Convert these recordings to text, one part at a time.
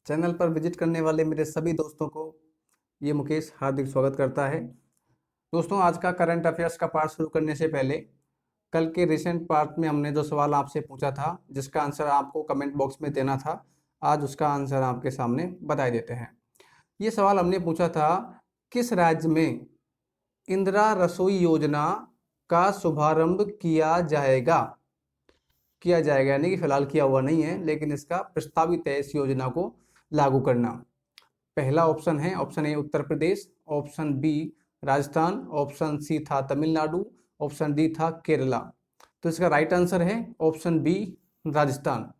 Channel पर visit करने वाले मेरे सभी दोस्तों को ये मुकेश हार्दिक स्वागत करता है। दोस्तों, आज का करंट अफेयर्स का पार्ट शुरू करने से पहले कल के रिसेंट पार्ट में हमने जो सवाल आपसे पूछा था, जिसका आंसर आपको कमेंट बॉक्स में देना था, आज उसका आंसर आपके सामने बता देते हैं। ये सवाल हमने पूछा था, किस राज्य में इंदिरा रसोई योजना का शुभारंभ किया जाएगा, यानी कि फिलहाल किया हुआ नहीं है, लेकिन इसका प्रस्तावित है इस योजना को लागू करना। पहला ऑप्शन है ऑप्शन ए Uttar Pradesh, option B Rajasthan, option C था तमिलनाडु, ऑप्शन डी था केरला। तो इसका राइट आंसर है ऑप्शन बी राजस्थान।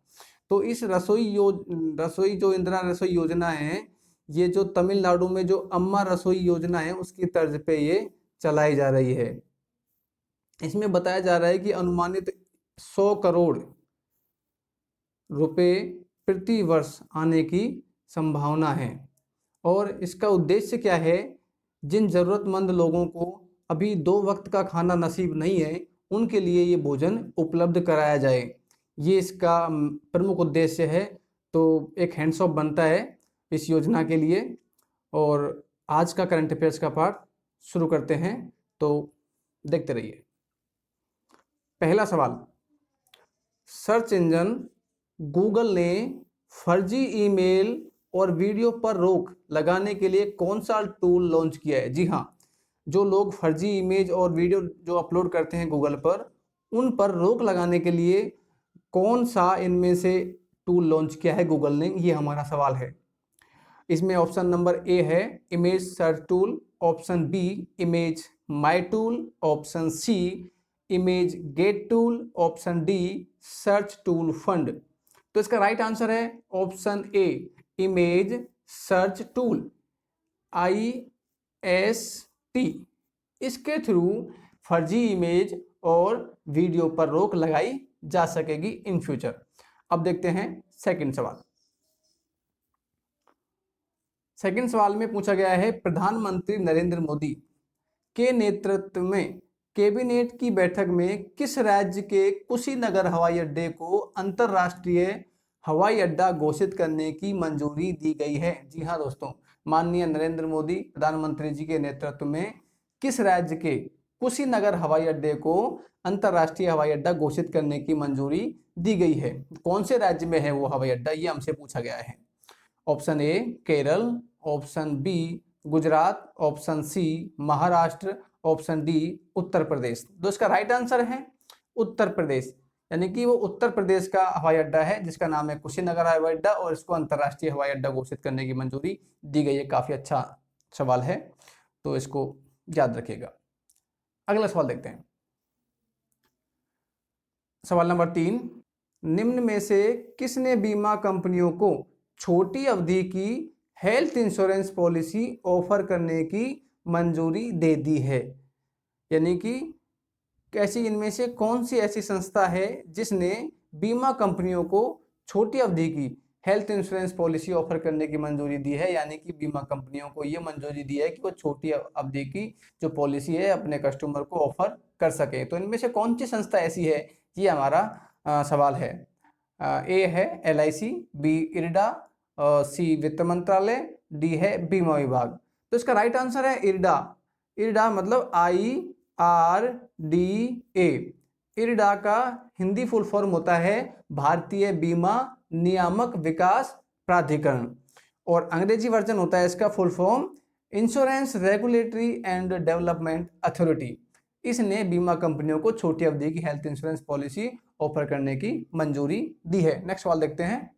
तो इस रसोई जो इंदिरा रसोई योजना है, ये जो तमिलनाडु में जो अम्मा रसोई योजना है उसकी तर्ज पे ये चलाई जा रही है। इसमें बताया जा रहा है कि अनुमानित 100 करोड़ रुपए प्रति वर्ष आने की संभावना है। और इसका उद्देश्य क्या है? जिन ज़रूरतमंद लोगों को अभी 2 वक्त का खाना नसीब नहीं है, उनके लिए ये भोजन उपलब्ध कराया जाए, ये इसका प्रमुख उद्देश्य है। तो एक हैंड्स ऑफ बनता है इस योजना के लिए। और आज का करंट अफेयर्स का पार्ट शुरू करते हैं, तो देखते रहिए। पहला सवाल, सर्च इंजन गूगल ने फर्जी ईमेल और वीडियो पर रोक लगाने के लिए कौन सा टूल लॉन्च किया है? जी हाँ, जो लोग फर्जी इमेज और वीडियो जो अपलोड करते हैं गूगल पर, उन पर रोक लगाने के लिए कौन सा इनमें से टूल लॉन्च किया है गूगल ने, ये हमारा सवाल है। इसमें ऑप्शन नंबर ए है image search tool, option B image my tool, option C image get tool, option D search tool fund. तो इसका राइट आंसर है option A image search tool, IST। इसके थ्रू फर्जी इमेज और video पर रोक लगाई जा सकेगी इन फ्यूचर। अब देखते हैं सेकंड सवाल। सेकंड सवाल में पूछा गया है, प्रधानमंत्री नरेंद्र मोदी के नेतृत्व में कैबिनेट की बैठक में किस राज्य के कुशीनगर हवाई अड्डे को अंतरराष्ट्रीय हवाई अड्डा घोषित करने की मंजूरी दी गई है? जी हाँ दोस्तों, माननीय नरेंद्र मोदी प्रधानमंत्री जी के नेतृत्व में किस राज्य के कुशीनगर हवाई अड्डे को अंतरराष्ट्रीय हवाई अड्डा घोषित करने की मंजूरी दी गई है? कौन से राज्य में है वो हवाई अड्डा, ये हमसे पूछा गया है। Option A Kerala, option B Gujarat, option C Maharashtra, option D Uttar Pradesh. तो इसका राइट आंसर है उत्तर प्रदेश, यानी कि वो उत्तर प्रदेश का हवाई अड्डा है जिसका नाम है कुशीनगर हवाई अड्डा, और इसको अंतरराष्ट्रीय हवाई अड्डा घोषित करने की मंजूरी दी गई है। काफी अच्छा सवाल है, तो इसको याद रखिएगा। अगला सवाल देखते हैं। सवाल नंबर 3, निम्न में से किसने बीमा कंपनियों को छोटी अवधि की हेल्थ इंश्योरेंस पॉलिसी ऑफर करने की मंजूरी दे दी है? यानी कि कैसी इनमें से कौन सी ऐसी संस्था है जिसने बीमा कंपनियों को छोटी अवधि की हेल्थ इंश्योरेंस पॉलिसी ऑफर करने की मंजूरी दी है? यानी कि बीमा कंपनियों को ये मंजूरी दी है कि वो छोटी अवधि की जो पॉलिसी है अपने कस्टमर को ऑफर कर सके। तो इनमें से कौन सी संस्था ऐसी है, ये हमारा सवाल है। ए है LIC, बी इरडा, सी वित्त मंत्रालय, डी है बीमा विभाग। तो इसका राइट आंसर है इरडा। इरडा मतलब IRDA। इरडा का हिंदी फुल फॉर्म होता है भारतीय बीमा नियामक विकास प्राधिकरण, और अंग्रेजी वर्जन होता है इसका full form insurance regulatory and development authority. इसने बीमा कंपनियों को छोटी अवधि की हेल्थ इंश्योरेंस पॉलिसी ऑफर करने की मंजूरी दी है। नेक्स्ट सवाल देखते हैं।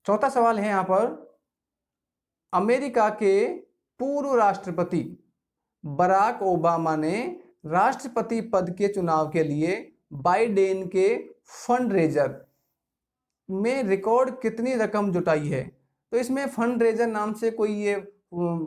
चौथा सवाल है यहां पर, अमेरिका के पूर्व राष्ट्रपति बराक ओबामा ने राष्ट्रपति पद के चुनाव के लिए बाइडेन के फंड रेजर में रिकॉर्ड कितनी रकम जुटाई है? तो इसमें फंड रेजर नाम से कोई ये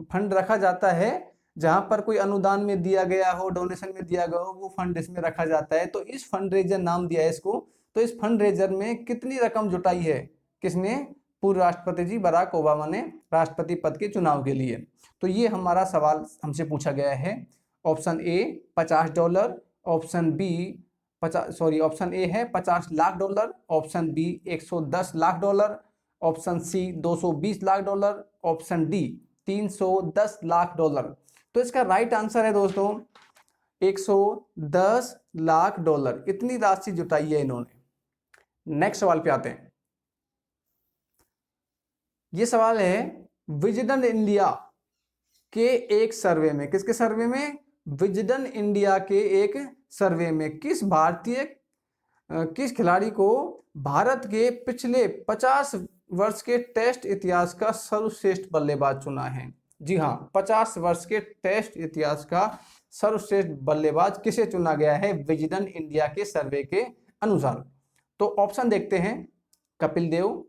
फंड रखा जाता है, जहां पर कोई अनुदान में दिया गया हो, डोनेशन में दिया गया हो, वो फंड इसमें रखा जाता है। तो इस फंड रेजर नाम दिया है इसको। तो इस फंड रेजर में कितनी रकम जुटाई है किसने? पूर्व राष्ट्रपति जी बराक ओबामा ने राष्ट्रपति पद के चुनाव के लिए। तो ये हमारा सवाल हमसे पूछा गया है। Option A $50, option B option A है $50 lakh, option B $110 lakh, option C $220 lakh, option D $310 lakh. तो इसका राइट आंसर है दोस्तों $110 लाख। इतनी राशि जुटाई है इन्होंने। नेक्स्ट सवाल पे आते हैं। ये सवाल है विजडन इंडिया के एक सर्वे में, किसके सर्वे में? विजडन इंडिया के एक सर्वे में किस खिलाड़ी को भारत के पिछले 50 वर्ष के टेस्ट इतिहास का सर्वश्रेष्ठ बल्लेबाज चुना है? जी हाँ, 50 वर्ष के टेस्ट इतिहास का सर्वश्रेष्ठ बल्लेबाज किसे चुना गया है विजडन इंडिया के सर्वे के अनुसार? तो ऑप्शन देखते हैं। कपिल देव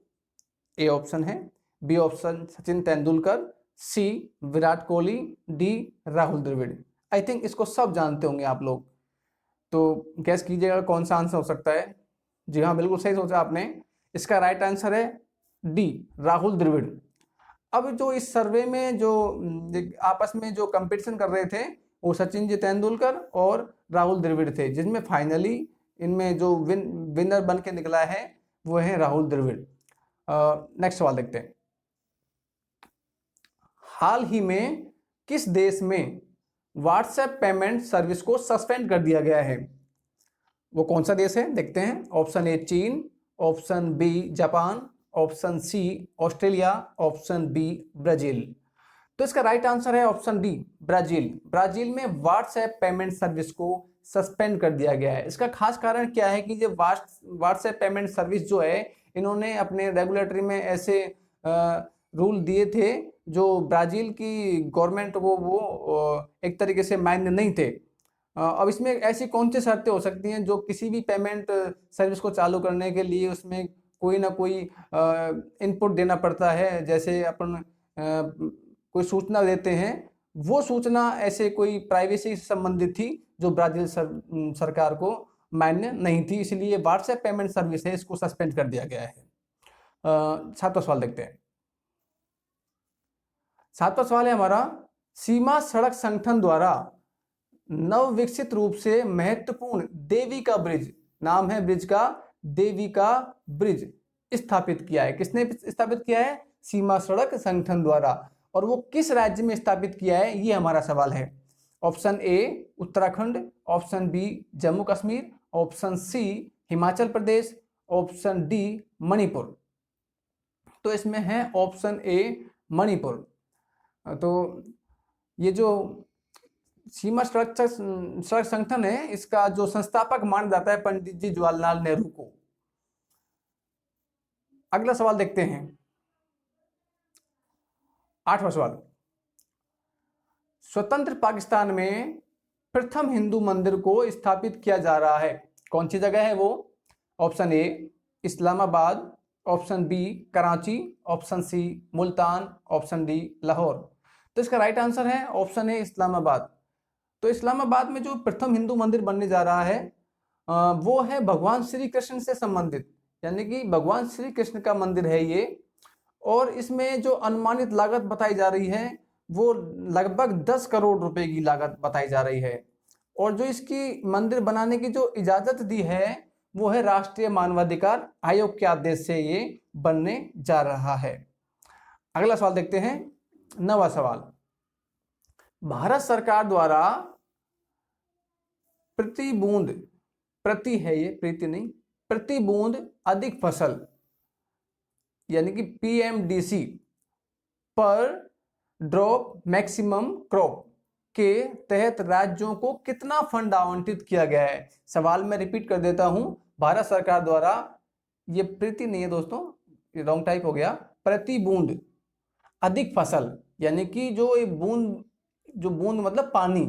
ए ऑप्शन है, B option Sachin Tendulkar, C Virat Kohli, D Rahul Dravid. I think इसको सब जानते होंगे आप लोग, तो गैस कीजिएगा कौन सा आंसर हो सकता है। जी हाँ, बिल्कुल सही सोचा आपने। इसका राइट आंसर है डी राहुल द्रविड़। अब जो इस सर्वे में जो आपस में जो कंपटीशन कर रहे थे वो सचिन जी तेंदुलकर और राहुल द्रविड़ थे, जिसमें फाइनली इनमें जो विनर बन के निकला है वो है राहुल द्रविड़। नेक्स्ट सवाल देखते हैं। हाल ही में किस देश में व्हाट्सएप पेमेंट सर्विस को सस्पेंड कर दिया गया है? वो कौन सा देश है देखते हैं। ऑप्शन ए चीन, option B Japan, option C Australia, option B Brazil. तो इसका राइट आंसर है ऑप्शन डी ब्राजील। ब्राजील में व्हाट्सएप पेमेंट सर्विस को सस्पेंड कर दिया गया है। इसका खास कारण क्या है कि ये व्हाट्सएप पेमेंट सर्विस जो है इन्होंने अपने रेगुलेटरी में ऐसे रूल दिए थे जो ब्राजील की गवर्नमेंट को वो एक तरीके से मान्य नहीं थे। अब इसमें ऐसी कौन सी शर्तें हो सकती हैं जो किसी भी पेमेंट सर्विस को चालू करने के लिए उसमें कोई ना कोई इनपुट देना पड़ता है, जैसे अपन कोई सूचना देते हैं, वो सूचना ऐसे कोई प्राइवेसी से संबंधित थी जो ब्राजील सरकार को मान्य नहीं थी, इसलिए व्हाट्सएप पेमेंट सर्विस है इसको सस्पेंड कर दिया गया है। सातवां सवाल देखते हैं। सातवां सवाल है हमारा, सीमा सड़क संगठन द्वारा नव विकसित रूप से महत्वपूर्ण देविका ब्रिज, नाम है ब्रिज का देविका ब्रिज, स्थापित किया है। किसने स्थापित किया है? सीमा सड़क संगठन द्वारा। और वो किस राज्य में स्थापित किया है, ये हमारा सवाल है। Option A Uttarakhand, option B Jammu Kashmir, option C Himachal Pradesh, option D Manipur. तो इसमें है ऑप्शन ए मणिपुर। तो ये जो सीमा सड़क संगठन है इसका जो संस्थापक माना जाता है पंडित जी जवाहरलाल नेहरू को। अगला सवाल देखते हैं। 8वां सवाल, स्वतंत्र पाकिस्तान में प्रथम हिंदू मंदिर को स्थापित किया जा रहा है, कौन सी जगह है वो? Option A Islamabad, option B Karachi, option C Multan, option D Lahore. तो इसका राइट आंसर है ऑप्शन ए इस्लामाबाद। तो इस्लामाबाद में जो प्रथम हिंदू मंदिर बनने जा रहा है वो है भगवान श्री कृष्ण से संबंधित, यानी कि भगवान श्री कृष्ण का मंदिर है ये। और इसमें जो अनुमानित लागत बताई जा रही है वो लगभग 10 करोड़ रुपए की लागत बताई जा रही है। और जो इसकी मंदिर बनाने की जो इजाजत दी है वो है राष्ट्रीय मानवाधिकार आयोग के आदेश से ये बनने जा रहा है। अगला सवाल देखते हैं। 9वां सवाल, भारत सरकार द्वारा प्रति बूंद, प्रति है ये प्रीति नहीं, प्रति बूंद अधिक फसल यानी कि PMDC पर ड्रॉप मैक्सिमम क्रॉप के तहत राज्यों को कितना फंड आवंटित किया गया है? सवाल मैं रिपीट कर देता हूं, भारत सरकार द्वारा, ये प्रति नहीं है दोस्तों, ये रॉन्ग टाइप हो गया, प्रति बूंद अधिक फसल, यानी कि जो ये बूंद, जो बूंद मतलब पानी,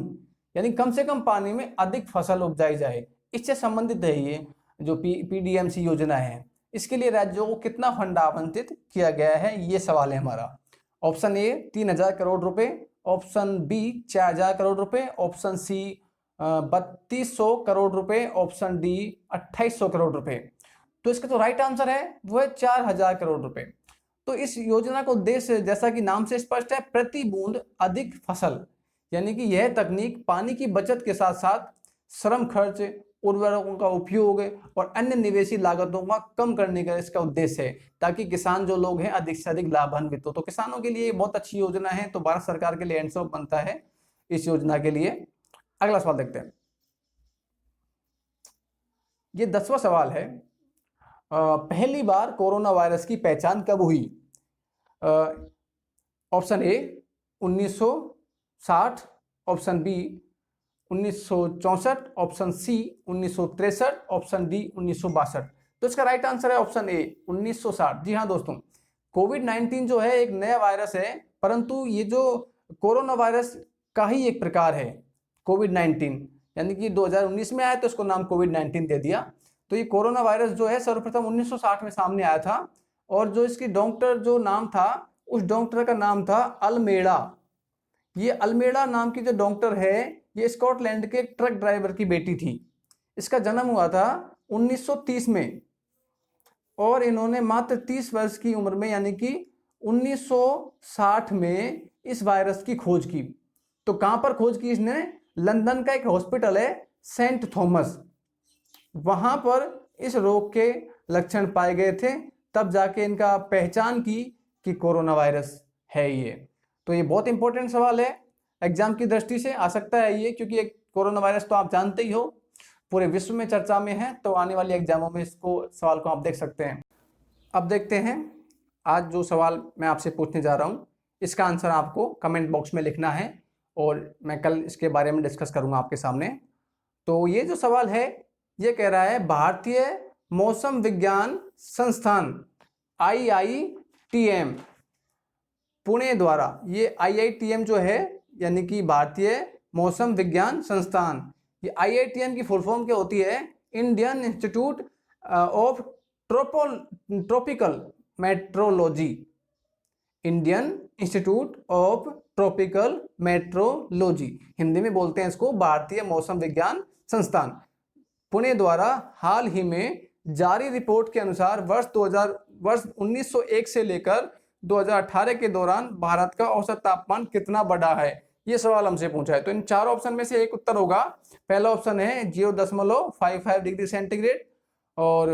यानी कम से कम पानी में अधिक फसल उपजाई जाए, इससे संबंधित है ये जो PDMC योजना है। इसके लिए राज्यों को कितना फंड आवंटित किया गया है, ये सवाल है हमारा। ऑप्शन ए 3000 करोड़ रुपए, ऑप्शन बी 4000 करोड़ रुपए, ऑप्शन सी 3200 करोड़ रुपए, ऑप्शन डी 2800 करोड़ रुपए। तो इसका जो राइट आंसर है वो है 4000 करोड़ रुपए। तो इस योजना का उद्देश्य जैसा कि नाम से स्पष्ट है, प्रति बूंद अधिक फसल, यानी कि यह तकनीक पानी की बचत के साथ साथ श्रम खर्च उर्वरकों का उपयोग और अन्य निवेशी लागतों का कम करने का इसका उद्देश्य है, ताकि किसान जो लोग हैं अधिक से अधिक लाभान्वित हो। तो किसानों के लिए बहुत अच्छी योजना है, तो भारत सरकार के लिए हैंड्स ऑफ बनता है इस योजना के लिए। अगला सवाल देखते हैं। ये 10वां सवाल है, पहली बार कोरोना वायरस की पहचान कब हुई? Option A 1960, option B 1964, option C 1963, option D 1962। तो इसका राइट आंसर है ऑप्शन ए 1960। जी हाँ दोस्तों, कोविड-19 जो है एक नया वायरस है, परंतु ये जो कोरोना वायरस का ही एक प्रकार है कोविड-19, यानी कि 2019 में आया तो इसको नाम कोविड-19 दे दिया। तो ये कोरोना वायरस जो है सर्वप्रथम 1960 में सामने आया था, और जो इसकी डॉक्टर जो नाम था, उस डॉक्टर का नाम था अल्मेडा। ये अल्मेडा नाम की जो डॉक्टर है, ये स्कॉटलैंड के एक ट्रक ड्राइवर की बेटी थी। इसका जन्म हुआ था 1930 में, और इन्होंने मात्र 30 वर्ष की उम्र में यानी कि 1960 में इस वायरस की खोज की। तो कहां पर खोज की इसने? लंदन का एक हॉस्पिटल है सेंट थॉमस, वहां पर इस रोग के लक्षण पाए गए थे, तब जाके इनका पहचान की कि कोरोना वायरस है ये। तो ये बहुत इंपॉर्टेंट सवाल है, एग्जाम की दृष्टि से आ सकता है ये, क्योंकि एक कोरोना वायरस तो आप जानते ही हो पूरे विश्व में चर्चा में है, तो आने वाली एग्जामों में इसको सवाल को आप देख सकते हैं। अब देखते हैं आज जो सवाल मैं आपसे पूछने जा रहा हूँ, इसका आंसर आपको कमेंट बॉक्स में लिखना है, और मैं कल इसके बारे में डिस्कस करूँगा आपके सामने। तो ये जो सवाल है ये कह रहा है, भारतीय मौसम विज्ञान संस्थान IITM पुणे द्वारा, ये IITM जो है यानी कि भारतीय मौसम विज्ञान संस्थान, ये IITM की फुल फॉर्म क्या होती है? Indian institute of tropical metrology. Indian institute of tropical metrology, Hindi में बोलते हैं इसको भारतीय मौसम विज्ञान संस्थान, पुणे द्वारा हाल ही में जारी रिपोर्ट के अनुसार वर्ष 1901 से लेकर 2018 के दौरान भारत का औसत तापमान कितना बढ़ा है, ये सवाल हमसे पूछा है। तो इन चार ऑप्शन में से एक उत्तर होगा। पहला ऑप्शन है 0.55 डिग्री सेंटीग्रेड, और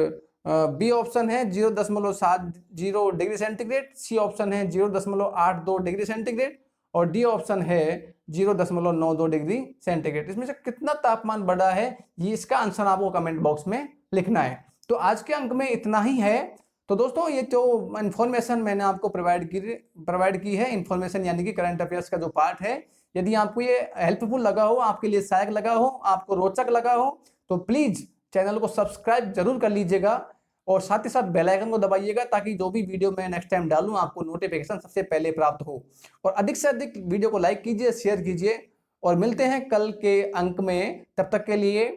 बी ऑप्शन है 0.70 डिग्री सेंटीग्रेड, सी ऑप्शन है 0.82 डिग्री सेंटीग्रेड, और डी ऑप्शन है 0.92 डिग्री सेंटीग्रेड। इसमें से कितना तापमान बढ़ा है, ये इसका आंसर आपको कमेंट बॉक्स में लिखना है। तो आज के अंक में इतना ही है। तो दोस्तों, ये जो इन्फॉर्मेशन मैंने आपको प्रोवाइड की है, इन्फॉर्मेशन यानी कि करंट अफेयर्स का जो पार्ट है, यदि आपको ये हेल्पफुल लगा हो, आपके लिए सहायक लगा हो, आपको रोचक लगा हो, तो प्लीज चैनल को सब्सक्राइब जरूर कर लीजिएगा, और साथ ही साथ बेल आइकन को दबाइएगा, ताकि जो भी वीडियो मैं नेक्स्ट टाइम डालूं आपको नोटिफिकेशन सबसे पहले प्राप्त हो। और अधिक से अधिक वीडियो को लाइक कीजिए, शेयर कीजिए, और मिलते हैं कल के अंक में। तब तक के लिए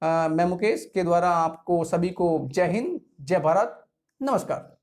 मैं मुकेश के द्वारा आपको सभी को जय हिंद, जय भारत, नमस्कार।